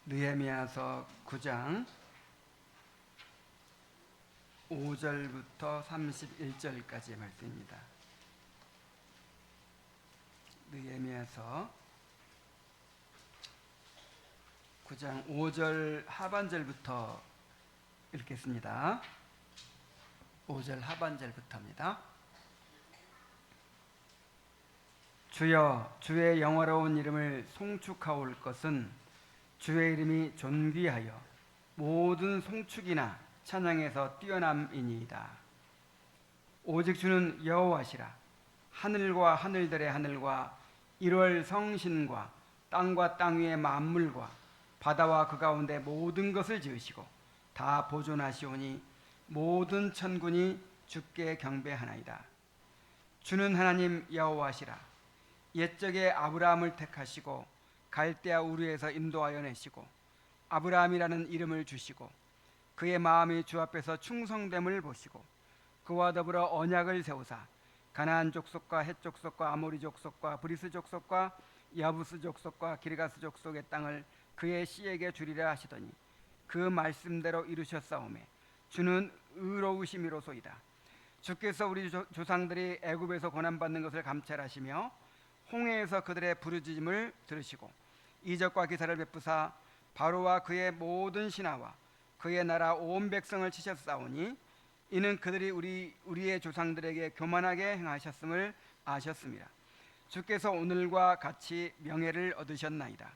느헤미야서 9장 5절부터 31절까지의 말씀입니다. 느헤미야서 9장 5절 하반절부터 읽겠습니다. 5절 하반절부터입니다. 주여, 주의 영화로운 이름을 송축하올 것은 주의 이름이 존귀하여 모든 송축이나 찬양에서 뛰어남이니이다. 오직 주는 여호와시라. 하늘과 하늘들의 하늘과 1월 성신과 땅과 땅 위의 만물과 바다와 그 가운데 모든 것을 지으시고 다 보존하시오니 모든 천군이 주께 경배하나이다. 주는 하나님 여호와시라. 옛적에 아브라함을 택하시고 갈대아 우르에서 인도하여 내시고 아브라함이라는 이름을 주시고 그의 마음이 주 앞에서 충성됨을 보시고 그와 더불어 언약을 세우사 가나안 족속과 헷 족속과 아모리 족속과 브리스 족속과 야부스 족속과 기르가스 족속의 땅을 그의 씨에게 주리라 하시더니 그 말씀대로 이루셨사오매 주는 의로우심이로소이다. 주께서 우리 조상들이 애굽에서 고난받는 것을 감찰하시며 홍해에서 그들의 부르짖음을 들으시고 이적과 기사를 베푸사 바로와 그의 모든 신하와 그의 나라 온 백성을 치셨사오니 이는 그들이 우리의 조상들에게 교만하게 행하셨음을 아셨습니다. 주께서 오늘과 같이 명예를 얻으셨나이다.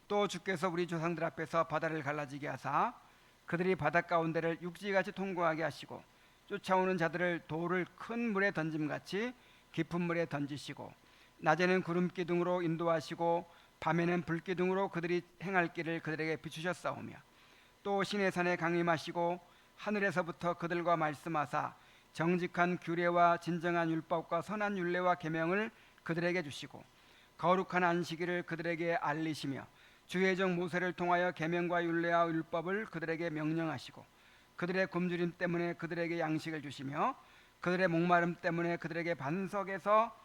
또 주께서 우리 조상들 앞에서 바다를 갈라지게 하사 그들이 바다 가운데를 육지같이 통과하게 하시고 쫓아오는 자들을 돌을 큰 물에 던짐같이 깊은 물에 던지시고 낮에는 구름 기둥으로 인도하시고 밤에는 불 기둥으로 그들이 행할 길을 그들에게 비추셨사오며 또 시내산에 강림하시고 하늘에서부터 그들과 말씀하사 정직한 규례와 진정한 율법과 선한 율례와 계명을 그들에게 주시고 거룩한 안식일을 그들에게 알리시며 주의 종 모세를 통하여 계명과 율례와 율법을 그들에게 명령하시고 그들의 굶주림 때문에 그들에게 양식을 주시며 그들의 목마름 때문에 그들에게 반석에서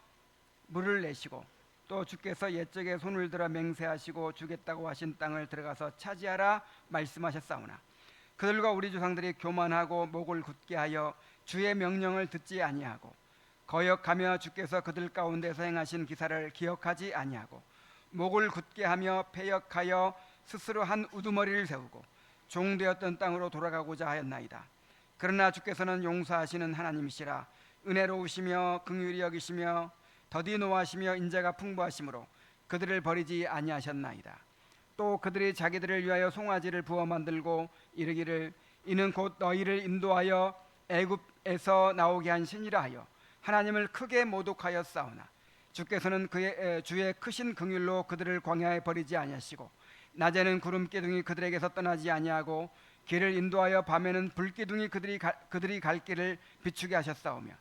물을 내시고 또 주께서 옛적에 손을 들어 맹세하시고 주겠다고 하신 땅을 들어가서 차지하라 말씀하셨사오나 그들과 우리 조상들이 교만하고 목을 굳게 하여 주의 명령을 듣지 아니하고 거역하며 주께서 그들 가운데서 행하신 기사를 기억하지 아니하고 목을 굳게 하며 패역하여 스스로 한 우두머리를 세우고 종되었던 땅으로 돌아가고자 하였나이다. 그러나 주께서는 용서하시는 하나님이시라. 은혜로우시며 긍휼히 여기시며 더디 노하시며 인자가 풍부하심으로 그들을 버리지 아니하셨나이다. 또 그들이 자기들을 위하여 송아지를 부어 만들고 이르기를 이는 곧 너희를 인도하여 애굽에서 나오게 한 신이라 하여 하나님을 크게 모독하였사오나 주께서는 주의 크신 긍휼로 그들을 광야에 버리지 아니하시고 낮에는 구름 기둥이 그들에게서 떠나지 아니하고 길을 인도하여 밤에는 불 기둥이 그들이 갈 길을 비추게 하셨사오며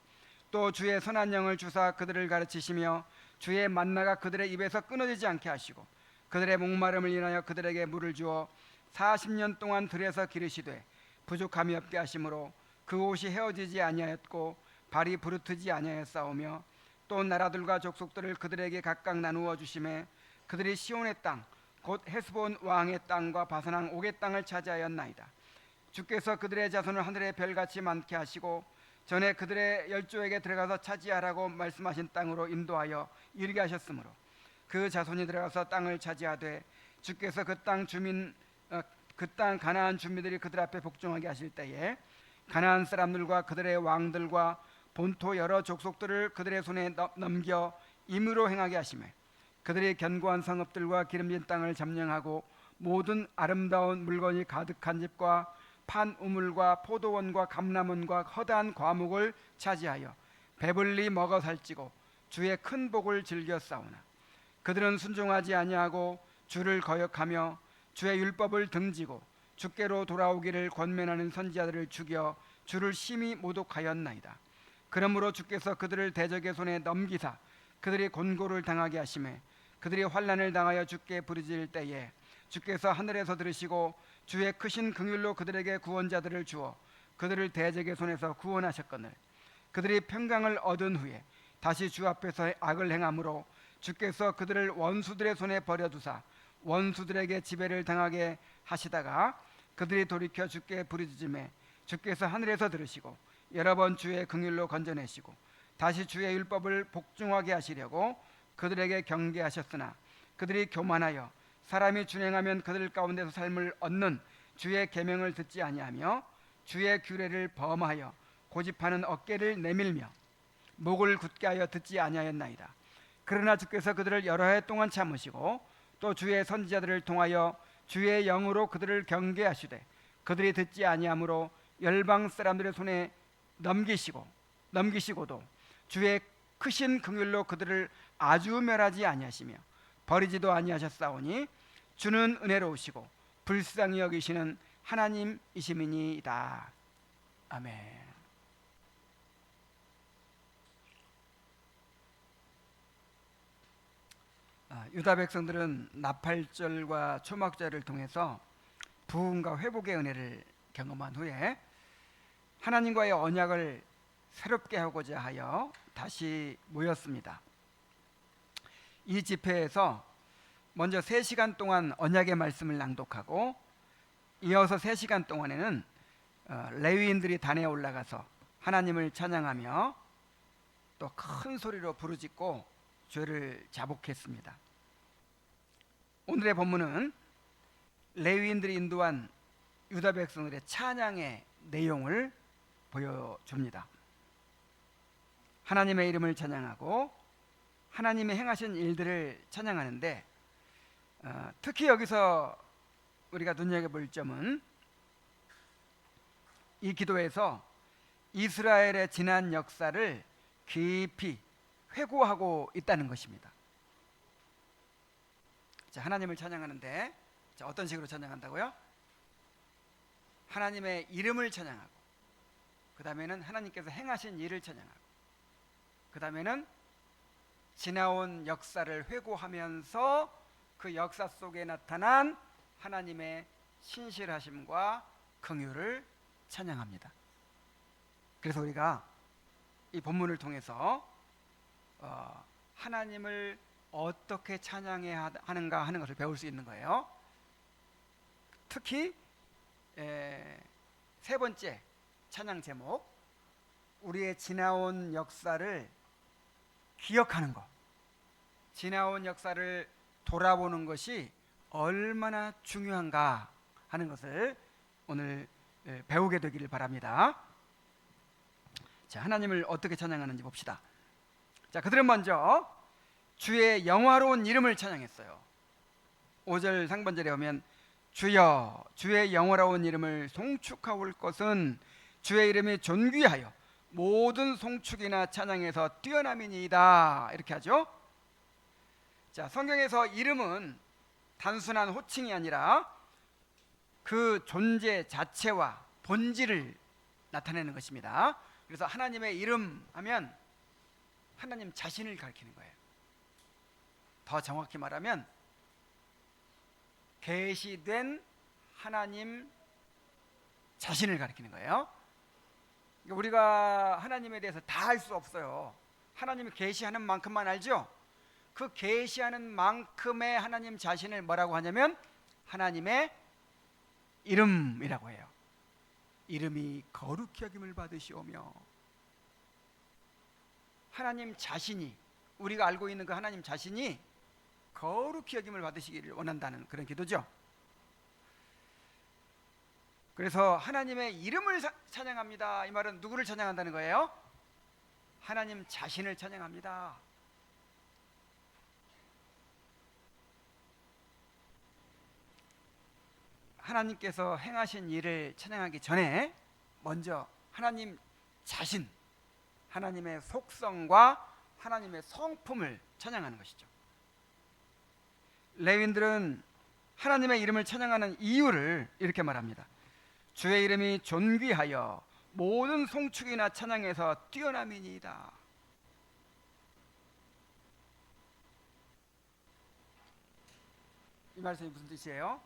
또 주의 선한 영을 주사 그들을 가르치시며 주의 만나가 그들의 입에서 끊어지지 않게 하시고 그들의 목마름을 인하여 그들에게 물을 주어 40년 동안 들에서 기르시되 부족함이 없게 하심으로 그 옷이 헤어지지 아니하였고 발이 부르트지 아니하였사오며 또 나라들과 족속들을 그들에게 각각 나누어 주심에 그들이 시온의 땅 곧 헤스본 왕의 땅과 바산 옥의 땅을 차지하였나이다. 주께서 그들의 자손을 하늘의 별같이 많게 하시고 전에 그들의 열조에게 들어가서 차지하라고 말씀하신 땅으로 인도하여 이르게 하셨으므로 그 자손이 들어가서 땅을 차지하되 주께서 그 땅 가나안 주민들이 그들 앞에 복종하게 하실 때에 가나안 사람들과 그들의 왕들과 본토 여러 족속들을 그들의 손에 넘겨 임의로 행하게 하시매 그들이 견고한 성읍들과 기름진 땅을 점령하고 모든 아름다운 물건이 가득한 집과 판 우물과 포도원과 감람원과 허다한 과목을 차지하여 배불리 먹어 살찌고 주의 큰 복을 즐겨 싸우나 그들은 순종하지 아니하고 주를 거역하며 주의 율법을 등지고 주께로 돌아오기를 권면하는 선지자들을 죽여 주를 심히 모독하였나이다. 그러므로 주께서 그들을 대적의 손에 넘기사 그들이 곤고를 당하게 하시매 그들이 환난을 당하여 주께 부르짖을 때에 주께서 하늘에서 들으시고 주의 크신 긍휼로 그들에게 구원자들을 주어 그들을 대적의 손에서 구원하셨거늘 그들이 평강을 얻은 후에 다시 주 앞에서 악을 행함으로 주께서 그들을 원수들의 손에 버려두사 원수들에게 지배를 당하게 하시다가 그들이 돌이켜 주께 부르짖음에 주께서 하늘에서 들으시고 여러 번 주의 긍휼로 건져내시고 다시 주의 율법을 복종하게 하시려고 그들에게 경계하셨으나 그들이 교만하여 사람이 준행하면 그들 가운데서 삶을 얻는 주의 계명을 듣지 아니하며 주의 규례를 범하여 고집하는 어깨를 내밀며 목을 굳게 하여 듣지 아니하였나이다. 그러나 주께서 그들을 여러 해 동안 참으시고 또 주의 선지자들을 통하여 주의 영으로 그들을 경계하시되 그들이 듣지 아니하므로 열방 사람들의 손에 넘기시고도 주의 크신 긍휼로 그들을 아주 멸하지 아니하시며 버리지도 아니하셨사오니 주는 은혜로우시고 불쌍히 여기시는 하나님이시니이다. 아멘. 유다 백성들은 나팔절과 초막절을 통해서 부흥과 회복의 은혜를 경험한 후에 하나님과의 언약을 새롭게 하고자 하여 다시 모였습니다. 이 집회에서 먼저 3시간 동안 언약의 말씀을 낭독하고 이어서 3시간 동안에는 레위인들이 단에 올라가서 하나님을 찬양하며 또 큰 소리로 부르짖고 죄를 자복했습니다. 오늘의 본문은 레위인들이 인도한 유다 백성들의 찬양의 내용을 보여줍니다. 하나님의 이름을 찬양하고 하나님의 행하신 일들을 찬양하는데 특히 여기서 우리가 눈여겨볼 점은 이 기도에서 이스라엘의 지난 역사를 깊이 회고하고 있다는 것입니다. 자, 하나님을 찬양하는데 어떤 식으로 찬양한다고요? 하나님의 이름을 찬양하고 그 다음에는 하나님께서 행하신 일을 찬양하고 그 다음에는 지나온 역사를 회고하면서 그 역사 속에 나타난 하나님의 신실하심과 긍휼을 찬양합니다. 그래서 우리가 이 본문을 통해서 하나님을 어떻게 찬양해야 하는가 하는 것을 배울 수 있는 거예요. 특히 3번째 찬양 제목, 우리의 지나온 역사를 기억하는 것, 지나온 역사를 돌아보는 것이 얼마나 중요한가 하는 것을 오늘 배우게 되기를 바랍니다. 자, 하나님을 어떻게 찬양하는지 봅시다. 자, 그들은 먼저 주의 영화로운 이름을 찬양했어요. 5절 상반절에 오면 주여 주의 영화로운 이름을 송축하올 것은 주의 이름이 존귀하여 모든 송축이나 찬양에서 뛰어남이니이다, 이렇게 하죠. 자, 성경에서 이름은 단순한 호칭이 아니라 그 존재 자체와 본질을 나타내는 것입니다. 그래서 하나님의 이름 하면 하나님 자신을 가리키는 거예요. 더 정확히 말하면 계시된 하나님 자신을 가리키는 거예요. 우리가 하나님에 대해서 다 알 수 없어요. 하나님이 계시하는 만큼만 알죠. 그 계시하는 만큼의 하나님 자신을 뭐라고 하냐면 하나님의 이름이라고 해요. 이름이 거룩히 여김을 받으시오며, 하나님 자신이, 우리가 알고 있는 그 하나님 자신이 거룩히 여김을 받으시기를 원한다는 그런 기도죠. 그래서 하나님의 이름을 찬양합니다. 이 말은 누구를 찬양한다는 거예요? 하나님 자신을 찬양합니다. 하나님께서 행하신 일을 찬양하기 전에 먼저 하나님 자신, 하나님의 속성과 하나님의 성품을 찬양하는 것이죠. 레위인들은 하나님의 이름을 찬양하는 이유를 이렇게 말합니다. 주의 이름이 존귀하여 모든 송축이나 찬양에서 뛰어남이니이다. 이 말씀이 무슨 뜻이에요?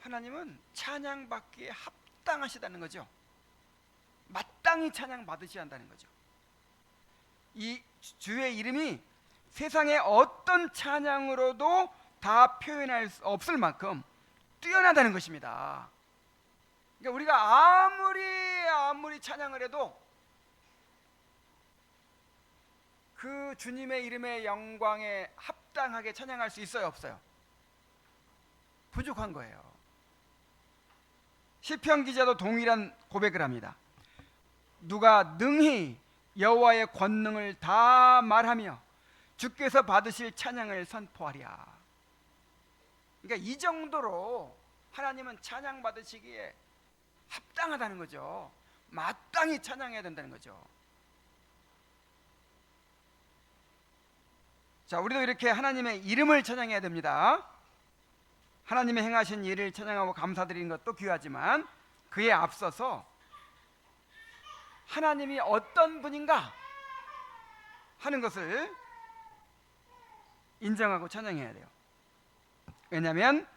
하나님은 찬양받기에 합당하시다는 거죠. 마땅히 찬양받으셔야 한다는 거죠. 이 주의 이름이 세상의 어떤 찬양으로도 다 표현할 수 없을 만큼 뛰어나다는 것입니다. 그러니까 우리가 아무리 찬양을 해도 그 주님의 이름의 영광에 합당하게 찬양할 수 있어요, 없어요? 부족한 거예요. 시편 기자도 동일한 고백을 합니다. 누가 능히 여호와의 권능을 다 말하며 주께서 받으실 찬양을 선포하랴. 그러니까 이 정도로 하나님은 찬양 받으시기에 합당하다는 거죠. 마땅히 찬양해야 된다는 거죠. 자, 우리도 이렇게 하나님의 이름을 찬양해야 됩니다. 하나님의 행하신 일을 찬양하고 감사드리는 것도 귀하지만 그에 앞서서 하나님이 어떤 분인가 하는 것을 인정하고 찬양해야 돼요. 왜냐하면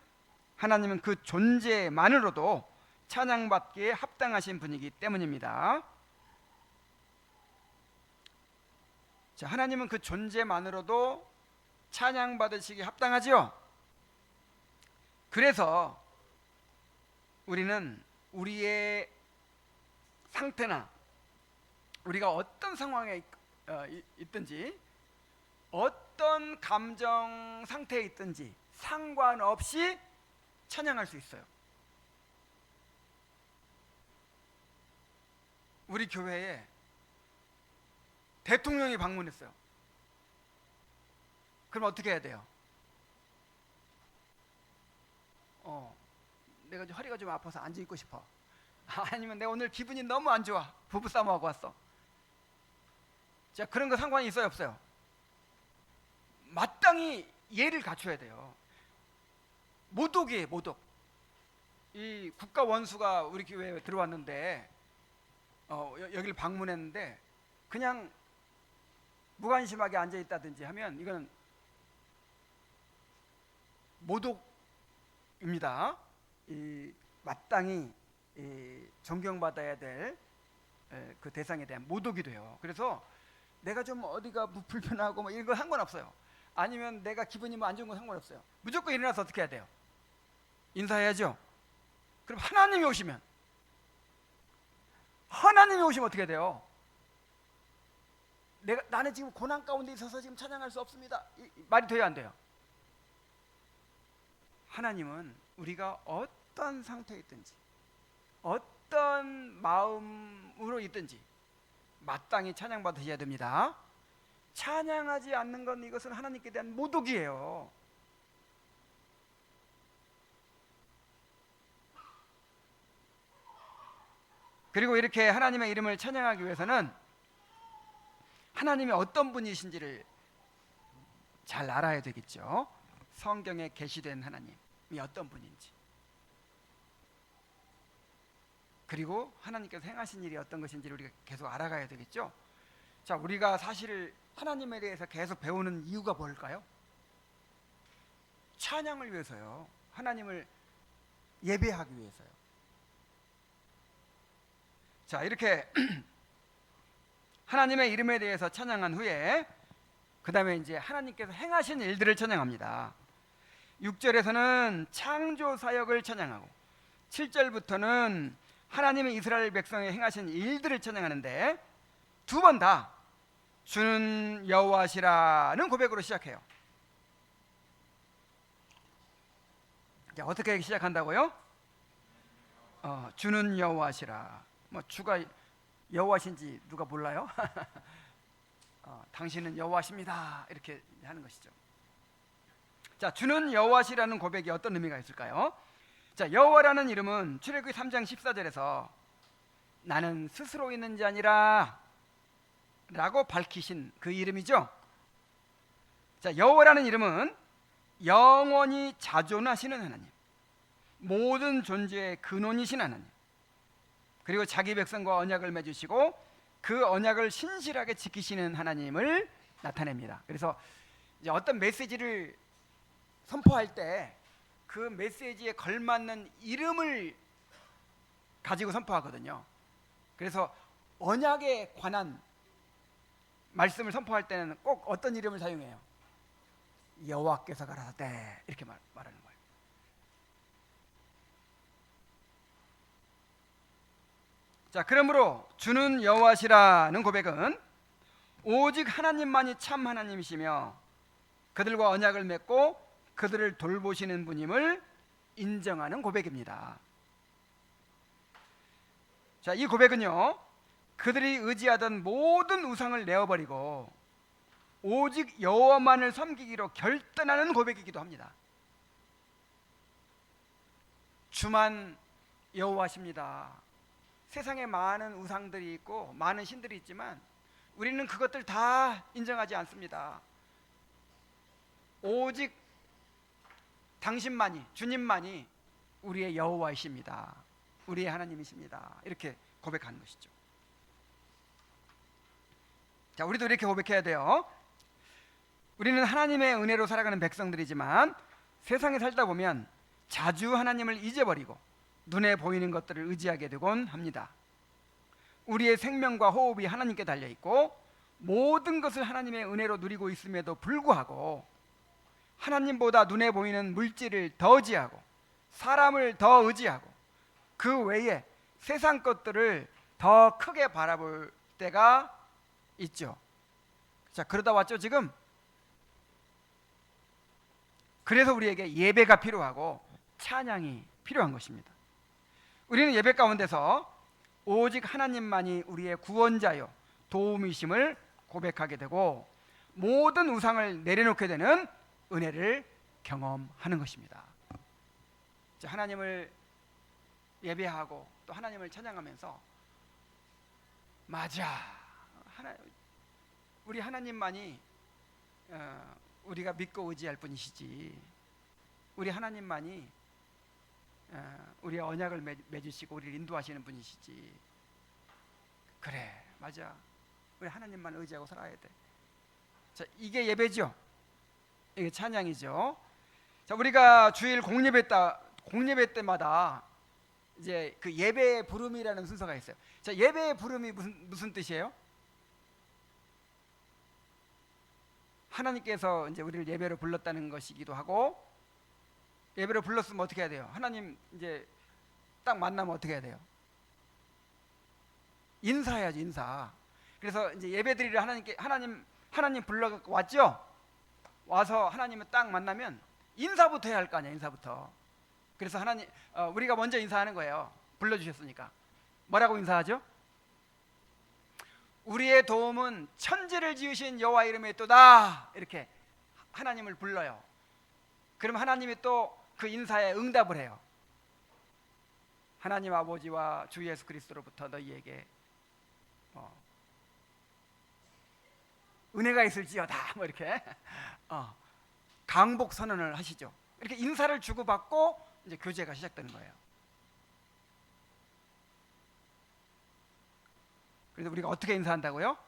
하나님은 그 존재만으로도 찬양받기에 합당하신 분이기 때문입니다. 자, 하나님은 그 존재만으로도 찬양받으시기 합당하지요. 그래서 우리는 우리의 상태나 우리가 어떤 상황에 있든지 어떤 감정 상태에 있든지 상관없이 찬양할 수 있어요. 우리 교회에 대통령이 방문했어요. 그럼 어떻게 해야 돼요? 내가 허리가 좀 아파서 앉아 있고 싶어. 아니면 내가 오늘 기분이 너무 안 좋아. 부부싸움하고 왔어. 자, 그런 거 상관이 있어요, 없어요? 마땅히 예를 갖춰야 돼요. 모독이에요, 모독. 이 국가 원수가 우리 교회에 들어왔는데 여기를 방문했는데 그냥 무관심하게 앉아 있다든지 하면 이건 모독입니다. 마땅히 존경받아야 될 그 대상에 대한 모독이 돼요. 그래서 내가 좀 어디가 불편하고 뭐 이런 거 상관없어요. 아니면 내가 기분이 뭐 안 좋은 건 상관없어요. 무조건 일어나서 어떻게 해야 돼요? 인사해야죠. 그럼 하나님이 오시면 어떻게 돼요? 나는 지금 고난 가운데 있어서 지금 찬양할 수 없습니다. 말이 돼야 안 돼요? 하나님은 우리가 어떤 상태에 있든지 어떤 마음으로 있든지 마땅히 찬양받으셔야 됩니다. 찬양하지 않는 건 이것은 하나님께 대한 모독이에요. 그리고 이렇게 하나님의 이름을 찬양하기 위해서는 하나님이 어떤 분이신지를 잘 알아야 되겠죠. 성경에 계시된 하나님이 어떤 분인지, 그리고 하나님께서 행하신 일이 어떤 것인지를 우리가 계속 알아가야 되겠죠. 자, 우리가 사실 하나님에 대해서 계속 배우는 이유가 뭘까요? 찬양을 위해서요. 하나님을 예배하기 위해서요. 자, 이렇게 하나님의 이름에 대해서 찬양한 후에 그 다음에 이제 하나님께서 행하신 일들을 찬양합니다. 6절에서는 창조 사역을 찬양하고 7절부터는 하나님의 이스라엘 백성에 행하신 일들을 찬양하는데 두 번 다 주는 여호와시라는 고백으로 시작해요. 자, 어떻게 시작한다고요? 주는 여호와시라. 뭐 주가 여호와신지 누가 몰라요? 당신은 여호와십니다. 이렇게 하는 것이죠. 자, 주는 여호와시라는 고백이 어떤 의미가 있을까요? 자, 여호와라는 이름은 출애굽기 3장 14절에서 나는 스스로 있는 자 아니라 라고 밝히신 그 이름이죠. 자, 여호와라는 이름은 영원히 자존하시는 하나님, 모든 존재의 근원이신 하나님, 그리고 자기 백성과 언약을 맺으시고 그 언약을 신실하게 지키시는 하나님을 나타냅니다. 그래서 이제 어떤 메시지를 선포할 때 그 메시지에 걸맞는 이름을 가지고 선포하거든요. 그래서 언약에 관한 말씀을 선포할 때는 꼭 어떤 이름을 사용해요? 여호와께서 가라사대 이렇게 말하는 거예요. 자, 그러므로 주는 여호와시라는 고백은 오직 하나님만이 참 하나님이시며 그들과 언약을 맺고 그들을 돌보시는 분임을 인정하는 고백입니다. 자, 이 고백은요, 그들이 의지하던 모든 우상을 내어버리고 오직 여호와만을 섬기기로 결단하는 고백이기도 합니다. 주만 여호와십니다. 세상에 많은 우상들이 있고 많은 신들이 있지만 우리는 그것들 다 인정하지 않습니다. 오직 당신만이, 주님만이 우리의 여호와이십니다. 우리의 하나님이십니다. 이렇게 고백하는 것이죠. 자, 우리도 이렇게 고백해야 돼요. 우리는 하나님의 은혜로 살아가는 백성들이지만 세상에 살다 보면 자주 하나님을 잊어버리고 눈에 보이는 것들을 의지하게 되곤 합니다. 우리의 생명과 호흡이 하나님께 달려있고 모든 것을 하나님의 은혜로 누리고 있음에도 불구하고 하나님보다 눈에 보이는 물질을 더 의지하고 사람을 더 의지하고 그 외에 세상 것들을 더 크게 바라볼 때가 있죠. 자, 그러다 왔죠 지금. 그래서 우리에게 예배가 필요하고 찬양이 필요한 것입니다. 우리는 예배 가운데서 오직 하나님만이 우리의 구원자요 도움이심을 고백하게 되고 모든 우상을 내려놓게 되는 은혜를 경험하는 것입니다. 자, 하나님을 예배하고 또 하나님을 찬양하면서 맞아, 우리 하나님만이 우리가 믿고 의지할 분이시지. 우리 하나님만이 우리의 언약을 맺으시고 우리를 인도하시는 분이시지. 그래, 맞아, 우리 하나님만 의지하고 살아야 돼. 자, 이게 예배죠. 이게 찬양이죠. 자, 우리가 주일 공예배 때마다 이제 그 예배의 부름이라는 순서가 있어요. 자, 예배의 부름이 무슨 뜻이에요? 하나님께서 이제 우리를 예배로 불렀다는 것이기도 하고, 예배로 불렀으면 어떻게 해야 돼요? 하나님 이제 딱 만나면 어떻게 해야 돼요? 인사해야지, 인사. 그래서 이제 예배드리러 하나님 불러 왔죠? 와서 하나님을 딱 만나면 인사부터 해야 할 거 아니야, 인사부터. 그래서 우리가 먼저 인사하는 거예요. 불러주셨으니까. 뭐라고 인사하죠? 우리의 도움은 천지를 지으신 여호와 이름에 있도다. 이렇게 하나님을 불러요. 그럼 하나님이 또 그 인사에 응답을 해요. 하나님 아버지와 주 예수 그리스도로부터 너희에게 은혜가 있을지어다, 뭐 이렇게 강복 선언을 하시죠. 이렇게 인사를 주고받고 이제 교제가 시작되는 거예요. 그래서 우리가 어떻게 인사한다고요?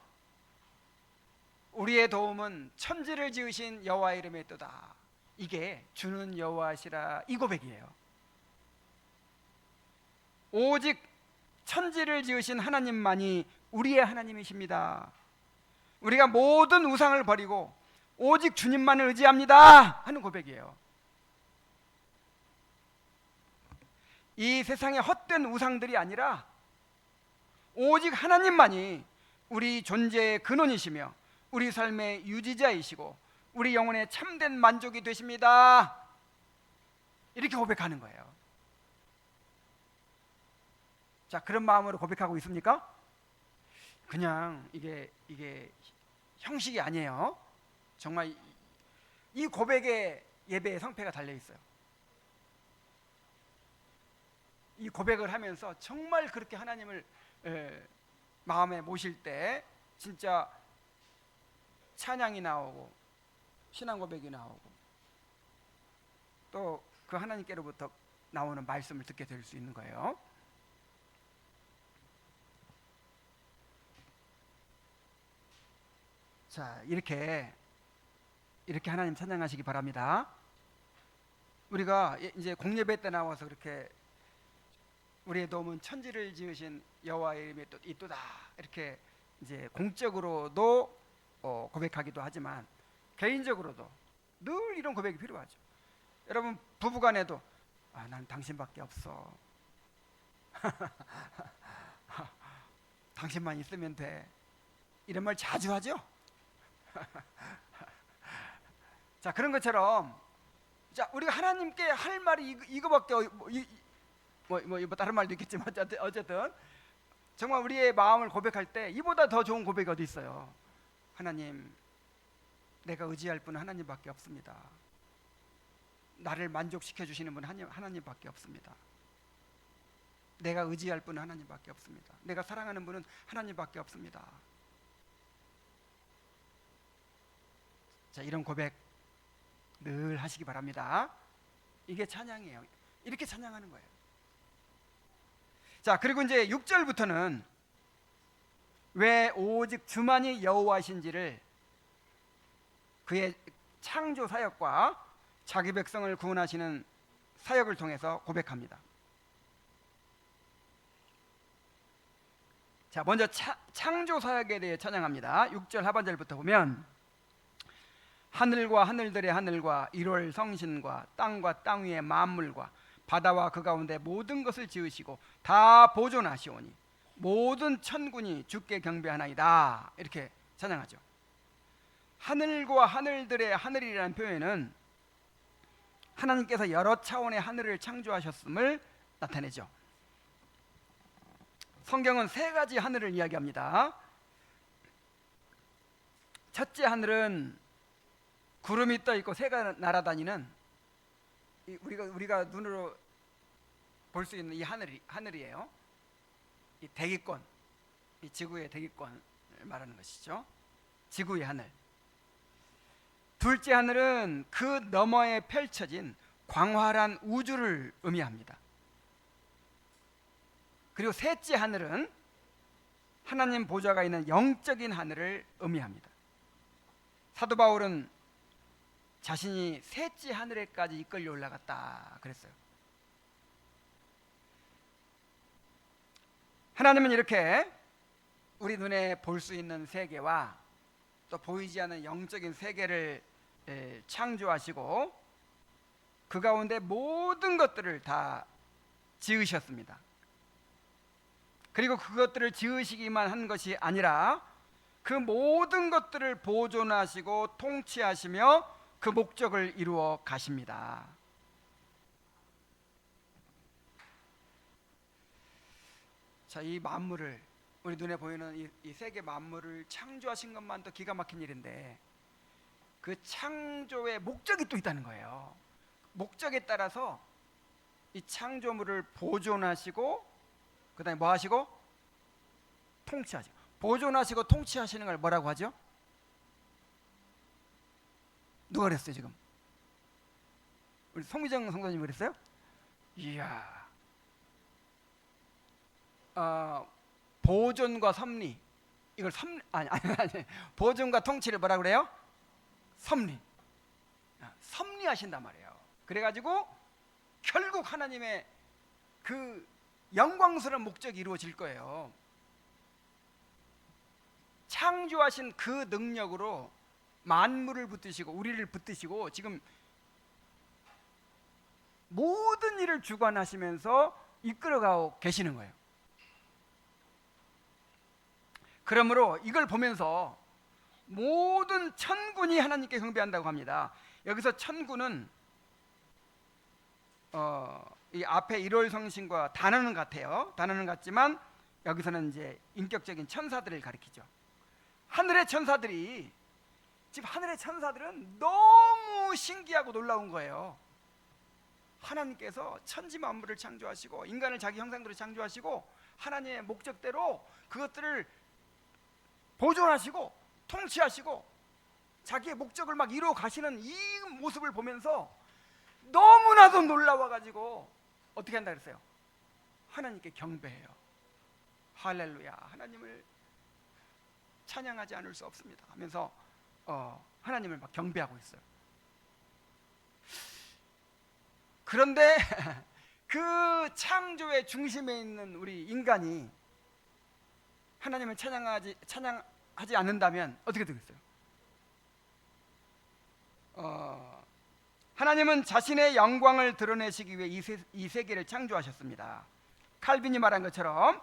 우리의 도움은 천지를 지으신 여호와 이름에 있도다. 이게 주는 여호와시라 이 고백이에요. 오직 천지를 지으신 하나님만이 우리의 하나님이십니다. 우리가 모든 우상을 버리고 오직 주님만을 의지합니다 하는 고백이에요. 이 세상의 헛된 우상들이 아니라 오직 하나님만이 우리 존재의 근원이시며 우리 삶의 유지자이시고 우리 영혼의 참된 만족이 되십니다. 이렇게 고백하는 거예요. 자, 그런 마음으로 고백하고 있습니까? 그냥 이게 형식이 아니에요. 정말 이 고백에 예배의 성패가 달려 있어요. 이 고백을 하면서 정말 그렇게 하나님을 마음에 모실 때 진짜 찬양이 나오고 신앙 고백이 나오고 또 그 하나님께로부터 나오는 말씀을 듣게 될 수 있는 거예요. 자, 이렇게 하나님 찬양하시기 바랍니다. 우리가 이제 공예배 때 나와서 그렇게 우리의 도움은 천지를 지으신 여호와의 이름에 있도다 이렇게 이제 공적으로도 고백하기도 하지만 개인적으로도 늘 이런 고백이 필요하죠. 여러분 부부간에도 난 당신밖에 없어. 당신만 있으면 돼. 이런 말 자주 하죠. 자, 그런 것처럼 자, 우리가 하나님께 할 말이 이거밖에 뭐 다른 말도 있겠지만 어쨌든 정말 우리의 마음을 고백할 때 이보다 더 좋은 고백이 어디 있어요. 하나님, 내가 의지할 분은 하나님밖에 없습니다. 나를 만족시켜 주시는 분은 하나님밖에 없습니다. 내가 의지할 분은 하나님밖에 없습니다. 내가 사랑하는 분은 하나님밖에 없습니다. 자, 이런 고백 늘 하시기 바랍니다. 이게 찬양이에요. 이렇게 찬양하는 거예요. 자, 그리고 이제 6절부터는 왜 오직 주만이 여호와신지를 그의 창조 사역과 자기 백성을 구원하시는 사역을 통해서 고백합니다. 자, 먼저 창조 사역에 대해 찬양합니다. 6절 하반절부터 보면 하늘과 하늘들의 하늘과 1월 성신과 땅과 땅 위의 만물과 바다와 그 가운데 모든 것을 지으시고 다 보존하시오니 모든 천군이 주께 경배하나이다. 이렇게 찬양하죠. 하늘과 하늘들의 하늘이라는 표현은 하나님께서 여러 차원의 하늘을 창조하셨음을 나타내죠. 성경은 세 가지 하늘을 이야기합니다. 첫째 하늘은 구름이 떠 있고 새가 날아다니는 우리가 눈으로 볼 수 있는 이 하늘이에요. 이 대기권, 이 지구의 대기권을 말하는 것이죠. 지구의 하늘. 둘째 하늘은 그 너머에 펼쳐진 광활한 우주를 의미합니다. 그리고 셋째 하늘은 하나님 보좌가 있는 영적인 하늘을 의미합니다. 사도 바울은 자신이 셋째 하늘에까지 이끌려 올라갔다 그랬어요. 하나님은 이렇게 우리 눈에 볼 수 있는 세계와 또 보이지 않는 영적인 세계를 창조하시고 그 가운데 모든 것들을 다 지으셨습니다. 그리고 그것들을 지으시기만 한 것이 아니라 그 모든 것들을 보존하시고 통치하시며 그 목적을 이루어 가십니다. 자, 이 만물을 우리 눈에 보이는 이 세계 만물을 창조하신 것만도 기가 막힌 일인데 그 창조의 목적이 또 있다는 거예요. 목적에 따라서 이 창조물을 보존하시고 그 다음에 뭐 하시고? 통치하시고. 보존하시고 통치하시는 걸 뭐라고 하죠? 누가 그랬어요 지금? 우리 송미정 성도님 그랬어요? 이야, 보존과 섭리, 이걸 아니 보존과 통치를 뭐라 그래요? 섭리. 섭리하신단 말이에요. 그래가지고 결국 하나님의 그 영광스러운 목적이 이루어질 거예요. 창조하신 그 능력으로 만물을 붙드시고 우리를 붙드시고 지금 모든 일을 주관하시면서 이끌어가고 계시는 거예요. 그러므로 이걸 보면서 모든 천군이 하나님께 경배한다고 합니다. 여기서 천군은 이 앞에 1월 성신과 단어는 같아요. 단어는 같지만 여기서는 이제 인격적인 천사들을 가리키죠. 하늘의 천사들이 지금 하늘의 천사들은 너무 신기하고 놀라운 거예요. 하나님께서 천지 만물을 창조하시고 인간을 자기 형상대로 창조하시고 하나님의 목적대로 그것들을 보존하시고 통치하시고 자기의 목적을 막 이루어 가시는 이 모습을 보면서 너무나도 놀라워 가지고 어떻게 한다 그랬어요? 하나님께 경배해요. 할렐루야, 하나님을 찬양하지 않을 수 없습니다 하면서 하나님을 막 경배하고 있어요. 그런데 그 창조의 중심에 있는 우리 인간이 하나님을 찬양하지 않는다면 어떻게 되겠어요? 하나님은 자신의 영광을 드러내시기 위해 이 세계를 창조하셨습니다. 칼빈이 말한 것처럼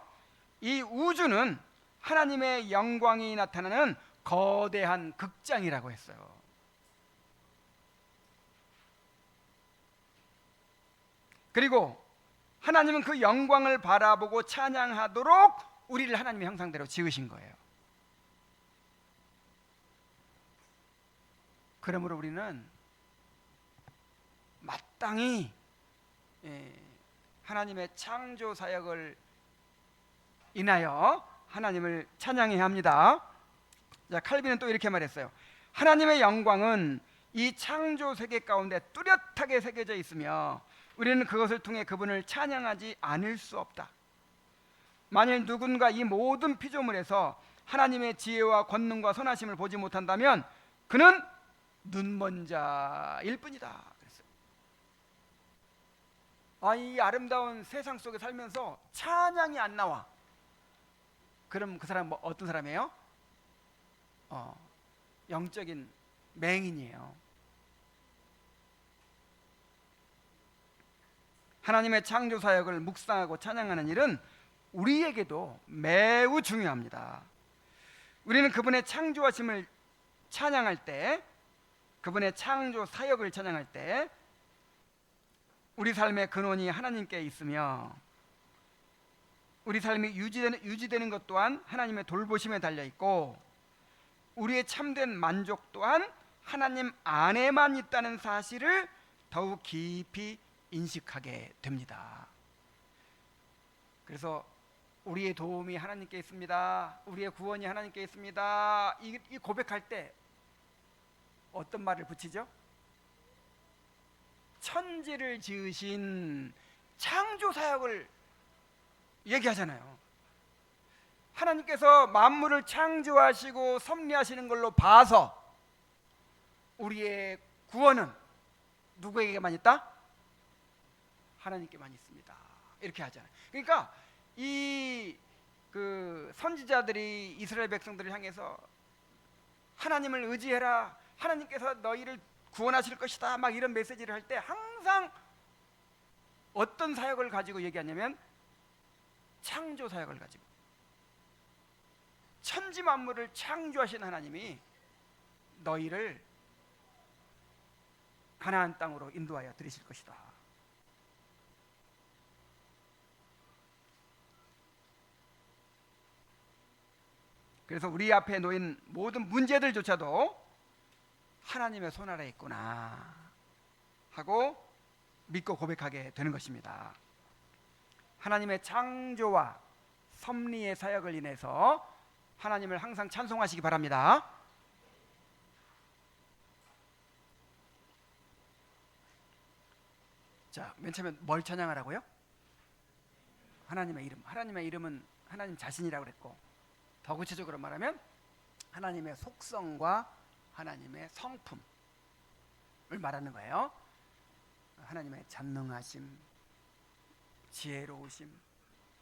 이 우주는 하나님의 영광이 나타나는 거대한 극장이라고 했어요. 그리고 하나님은 그 영광을 바라보고 찬양하도록 우리를 하나님의 형상대로 지으신 거예요. 그러므로 우리는 마땅히 하나님의 창조 사역을 인하여 하나님을 찬양해야 합니다. 자, 칼빈은 또 이렇게 말했어요. 하나님의 영광은 이 창조 세계 가운데 뚜렷하게 새겨져 있으며 우리는 그것을 통해 그분을 찬양하지 않을 수 없다. 만일 누군가 이 모든 피조물에서 하나님의 지혜와 권능과 선하심을 보지 못한다면 그는 눈먼 자일 뿐이다. 이 아름다운 세상 속에 살면서 찬양이 안 나와. 그럼 그 사람 어떤 사람이에요? 영적인 맹인이에요. 하나님의 창조 사역을 묵상하고 찬양하는 일은 우리에게도 매우 중요합니다. 우리는 그분의 창조하심을 찬양할 때, 그분의 창조 사역을 찬양할 때 우리 삶의 근원이 하나님께 있으며 우리 삶이 유지되는 것 또한 하나님의 돌보심에 달려있고 우리의 참된 만족 또한 하나님 안에만 있다는 사실을 더욱 깊이 인식하게 됩니다. 그래서 우리의 도움이 하나님께 있습니다. 우리의 구원이 하나님께 있습니다. 이 고백할 때 어떤 말을 붙이죠? 천지를 지으신 창조 사역을 얘기하잖아요. 하나님께서 만물을 창조하시고 섭리하시는 걸로 봐서 우리의 구원은 누구에게만 있다? 하나님께만 있습니다. 이렇게 하잖아요. 그러니까 그 선지자들이 이스라엘 백성들을 향해서 하나님을 의지해라, 하나님께서 너희를 구원하실 것이다, 막 이런 메시지를 할 때 항상 어떤 사역을 가지고 얘기하냐면 창조 사역을 가지고, 천지 만물을 창조하신 하나님이 너희를 가나안 땅으로 인도하여 들이실 것이다. 그래서 우리 앞에 놓인 모든 문제들조차도 하나님의 손 아래에 있구나 하고 믿고 고백하게 되는 것입니다. 하나님의 창조와 섭리의 사역을 인해서 하나님을 항상 찬송하시기 바랍니다. 자, 맨 처음에 뭘 찬양하라고요? 하나님의 이름. 하나님의 이름은 하나님 자신이라고 그랬고, 더 구체적으로 말하면 하나님의 속성과 하나님의 성품을 말하는 거예요. 하나님의 전능하심, 지혜로우심,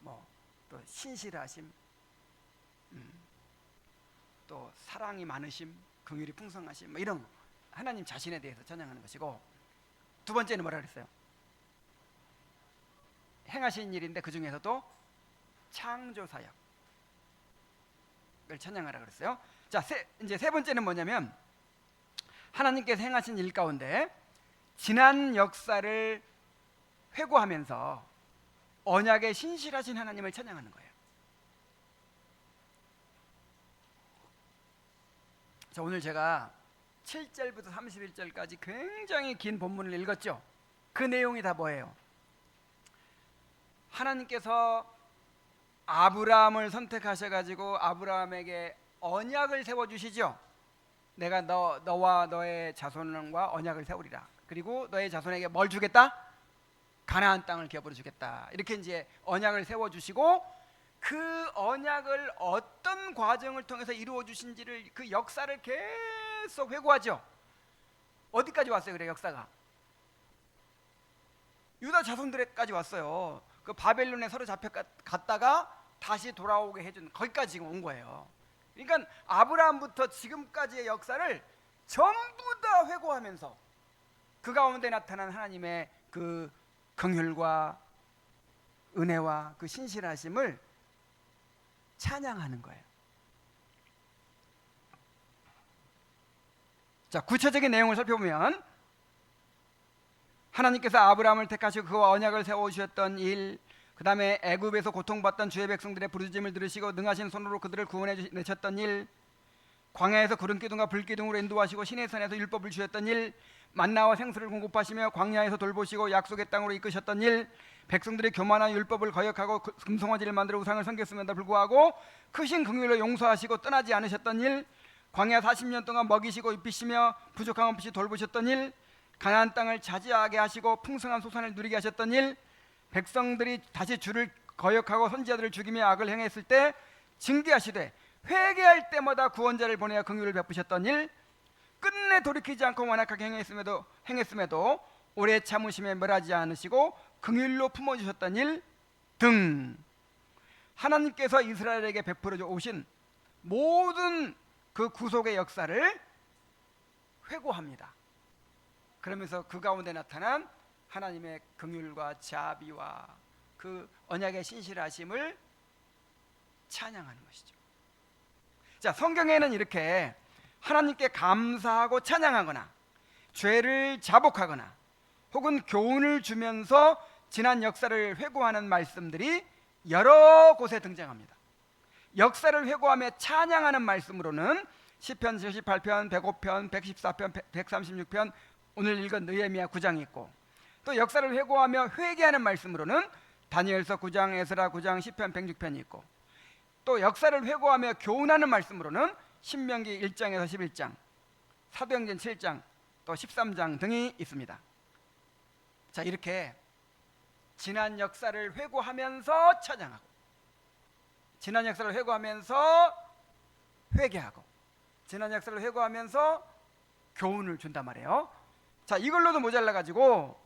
또 신실하심, 또 사랑이 많으심, 긍휼이 풍성하심, 이런 하나님 자신에 대해서 찬양하는 것이고, 두 번째는 뭐라 그랬어요? 행하신 일인데 그 중에서도 창조 사역을 찬양하라 그랬어요. 자, 이제 세 번째는 뭐냐면 하나님께서 행하신 일 가운데 지난 역사를 회고하면서 언약에 신실하신 하나님을 찬양하는 거예요. 자, 오늘 제가 7절부터 31절까지 굉장히 긴 본문을 읽었죠. 그 내용이 다 뭐예요? 하나님께서 아브라함을 선택하셔가지고 아브라함에게 언약을 세워주시죠. 내가 너와 너의 자손과 언약을 세우리라. 그리고 너의 자손에게 뭘 주겠다? 가나안 땅을 기업으로 주겠다. 이렇게 이제 언약을 세워주시고, 그 언약을 어떤 과정을 통해서 이루어 주신지를, 그 역사를 계속 회고하죠. 어디까지 왔어요? 그래, 역사가 유다 자손들에까지 왔어요. 그 바벨론에 서로 잡혀갔다가 다시 돌아오게 해준, 거기까지 지금 온 거예요. 그러니까 아브라함부터 지금까지의 역사를 전부 다 회고하면서 그 가운데 나타난 하나님의 그 긍휼과 은혜와 그 신실하심을 찬양하는 거예요. 자, 구체적인 내용을 살펴보면 하나님께서 아브라함을 택하시고 그와 언약을 세워주셨던 일, 그 다음에 애굽에서 고통받던 주의 백성들의 부르짖음을 들으시고 능하신 손으로 그들을 구원해 내셨던 일, 광야에서 구름기둥과 불기둥으로 인도하시고 시내산에서 율법을 주셨던 일, 만나와 생수를 공급하시며 광야에서 돌보시고 약속의 땅으로 이끄셨던 일, 백성들이 교만한 율법을 거역하고 금송아지를 만들어 우상을 섬겼음에도 불구하고 크신 긍휼로 용서하시고 떠나지 않으셨던 일, 광야 40년 동안 먹이시고 입히시며 부족함 없이 돌보셨던 일, 가나안 땅을 차지하게 하시고 풍성한 소산을 누리게 하셨던 일, 백성들이 다시 주를 거역하고 선지자들을 죽이며 악을 행했을 때 징계하시되 회개할 때마다 구원자를 보내어 긍휼을 베푸셨던 일, 끝내 돌이키지 않고 완악하게 행했음에도 오래 참으심에 멸하지 않으시고 긍휼로 품어주셨던 일 등, 하나님께서 이스라엘에게 베풀어 오신 모든 그 구속의 역사를 회고합니다. 그러면서 그 가운데 나타난 하나님의 긍휼과 자비와 그 언약의 신실하심을 찬양하는 것이죠. 자, 성경에는 이렇게 하나님께 감사하고 찬양하거나 죄를 자복하거나 혹은 교훈을 주면서 지난 역사를 회고하는 말씀들이 여러 곳에 등장합니다. 역사를 회고하며 찬양하는 말씀으로는 시편 78편, 105편, 114편, 136편, 오늘 읽은 느헤미야 9장이 있고, 또 역사를 회고하며 회개하는 말씀으로는 다니엘서 9장, 에스라 9장, 시편 106편이 있고, 또 역사를 회고하며 교훈하는 말씀으로는 신명기 1장에서 11장, 사도행전 7장, 또 13장 등이 있습니다. 자, 이렇게 지난 역사를 회고하면서 찬양하고, 지난 역사를 회고하면서 회개하고, 지난 역사를 회고하면서 교훈을 준단 말이에요. 자, 이걸로도 모자라 가지고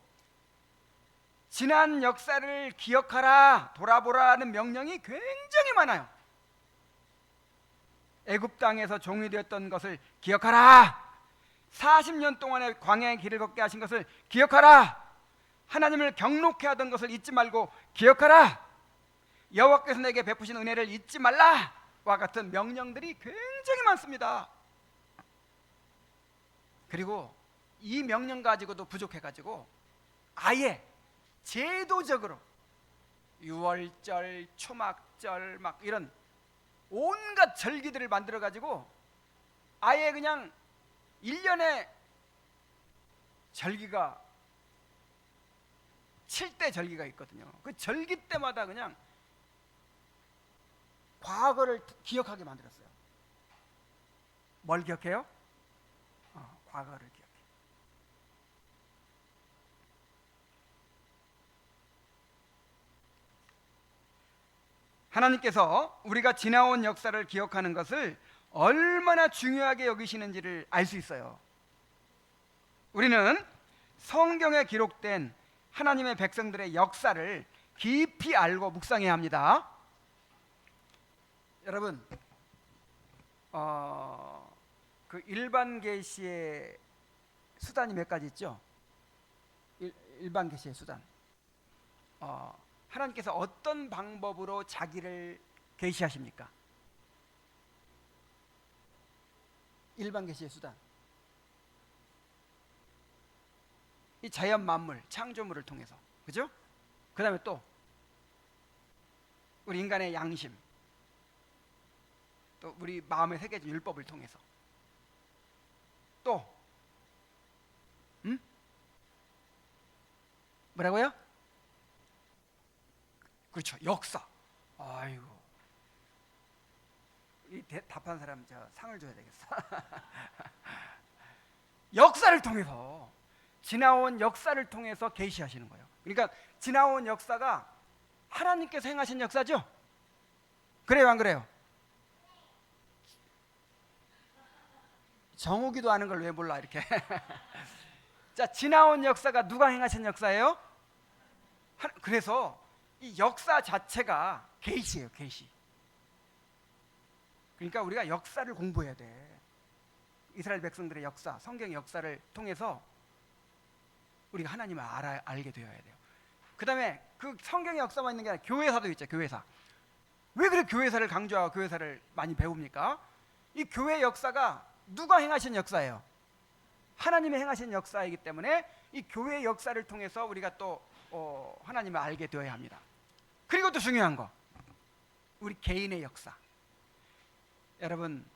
지난 역사를 기억하라, 돌아보라는 명령이 굉장히 많아요. 애굽 땅에서 종이 되었던 것을 기억하라, 40년 동안의 광야의 길을 걷게 하신 것을 기억하라, 하나님을 경록해 하던 것을 잊지 말고 기억하라, 여호와께서 내게 베푸신 은혜를 잊지 말라와 같은 명령들이 굉장히 많습니다. 그리고 이 명령 가지고도 부족해 가지고 아예 제도적으로 유월절, 초막절 막 이런 온갖 절기들을 만들어 가지고 아예 그냥 1년에 절기가 7대 절기가 있거든요. 그 절기 때마다 그냥 과거를 기억하게 만들었어요. 뭘 기억해요? 과거를 기억해. 하나님께서 우리가 지나온 역사를 기억하는 것을 얼마나 중요하게 여기시는지를 알 수 있어요. 우리는 성경에 기록된 하나님의 백성들의 역사를 깊이 알고 묵상해야 합니다. 여러분, 그 일반 계시의 수단이 몇 가지 있죠? 일반 계시의 수단. 하나님께서 어떤 방법으로 자기를 계시하십니까? 일반 계시의 수단. 이 자연 만물, 창조물을 통해서, 그죠? 그 다음에 또 우리 인간의 양심, 또 우리 마음에 새겨진 율법을 통해서, 또 뭐라고요? 그렇죠, 역사. 아이고, 이 답한 사람 저 상을 줘야 되겠어. 역사를 통해서, 지나온 역사를 통해서 계시하시는 거예요. 그러니까 지나온 역사가 하나님께서 행하신 역사죠? 그래요, 안 그래요? 정우기도 아는 걸 왜 몰라 이렇게. 자, 지나온 역사가 누가 행하신 역사예요? 그래서 이 역사 자체가 계시예요, 계시. 그러니까 우리가 역사를 공부해야 돼. 이스라엘 백성들의 역사, 성경의 역사를 통해서 우리가 하나님을 알게 되어야 돼요. 그 다음에 그 성경의 역사만 있는 게 아니라 교회사도 있죠. 교회사. 왜 그렇게 교회사를 강조하고 교회사를 많이 배웁니까? 이 교회 역사가 누가 행하신 역사예요? 하나님이 행하신 역사이기 때문에 이 교회의 역사를 통해서 우리가 또 하나님을 알게 되어야 합니다. 그리고 또 중요한 거, 우리 개인의 역사. 여러분